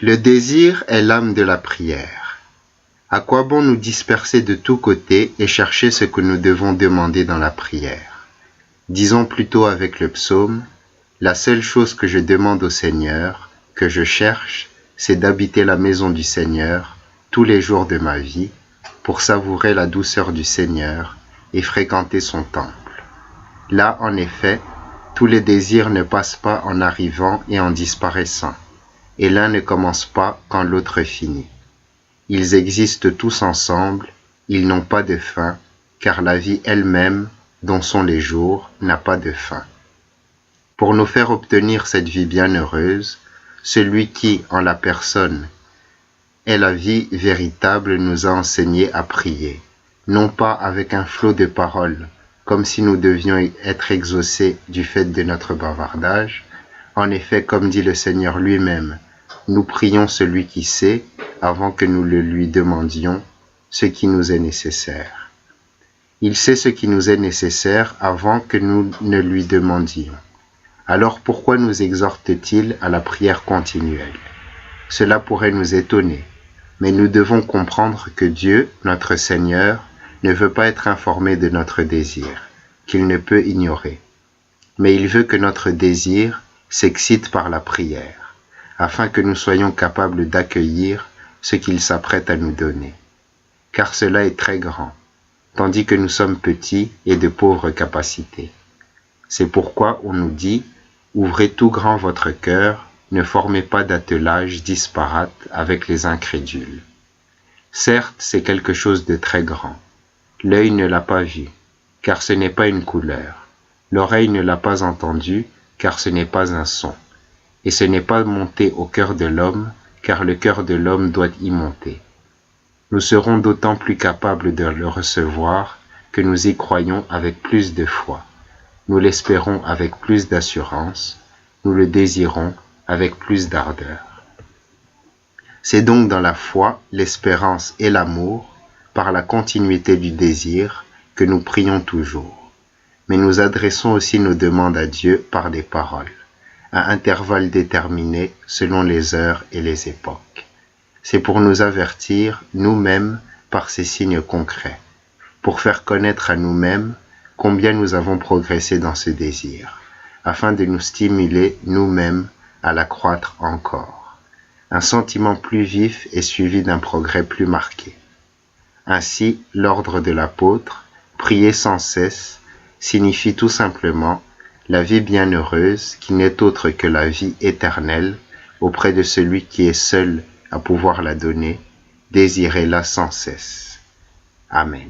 Le désir est l'âme de la prière. À quoi bon nous disperser de tous côtés et chercher ce que nous devons demander dans la prière? Disons plutôt avec le psaume, « La seule chose que je demande au Seigneur, que je cherche, c'est d'habiter la maison du Seigneur tous les jours de ma vie, pour savourer la douceur du Seigneur et fréquenter son temple. » Là, en effet, tous les désirs ne passent pas en arrivant et en disparaissant, et l'un ne commence pas quand l'autre finit. Ils existent tous ensemble, ils n'ont pas de fin, car la vie elle-même, dont sont les jours, n'a pas de fin. Pour nous faire obtenir cette vie bienheureuse, celui qui, en la personne, est la vie véritable nous a enseigné à prier, non pas avec un flot de paroles, comme si nous devions être exaucés du fait de notre bavardage. En effet, comme dit le Seigneur lui-même, nous prions celui qui sait, avant que nous le lui demandions, ce qui nous est nécessaire. Il sait ce qui nous est nécessaire avant que nous ne lui demandions. Alors pourquoi nous exhorte-t-il à la prière continuelle? Cela pourrait nous étonner, mais nous devons comprendre que Dieu, notre Seigneur, ne veut pas être informé de notre désir, qu'il ne peut ignorer. Mais il veut que notre désir s'excite par la prière, afin que nous soyons capables d'accueillir ce qu'il s'apprête à nous donner. Car cela est très grand, tandis que nous sommes petits et de pauvres capacités. C'est pourquoi on nous dit « Ouvrez tout grand votre cœur, ne formez pas d'attelage disparate avec les incrédules. » Certes, c'est quelque chose de très grand. L'œil ne l'a pas vu, car ce n'est pas une couleur. L'oreille ne l'a pas entendu, car ce n'est pas un son. Et ce n'est pas monté au cœur de l'homme, car le cœur de l'homme doit y monter. Nous serons d'autant plus capables de le recevoir que nous y croyons avec plus de foi. Nous l'espérons avec plus d'assurance, nous le désirons avec plus d'ardeur. C'est donc dans la foi, l'espérance et l'amour, par la continuité du désir, que nous prions toujours. Mais nous adressons aussi nos demandes à Dieu par des paroles, à intervalles déterminés selon les heures et les époques. C'est pour nous avertir, nous-mêmes, par ces signes concrets, pour faire connaître à nous-mêmes combien nous avons progressé dans ce désir, afin de nous stimuler nous-mêmes à l'accroître encore. Un sentiment plus vif est suivi d'un progrès plus marqué. Ainsi, l'ordre de l'apôtre, prier sans cesse, signifie tout simplement la vie bienheureuse qui n'est autre que la vie éternelle auprès de celui qui est seul à pouvoir la donner, désirez-la sans cesse. Amen.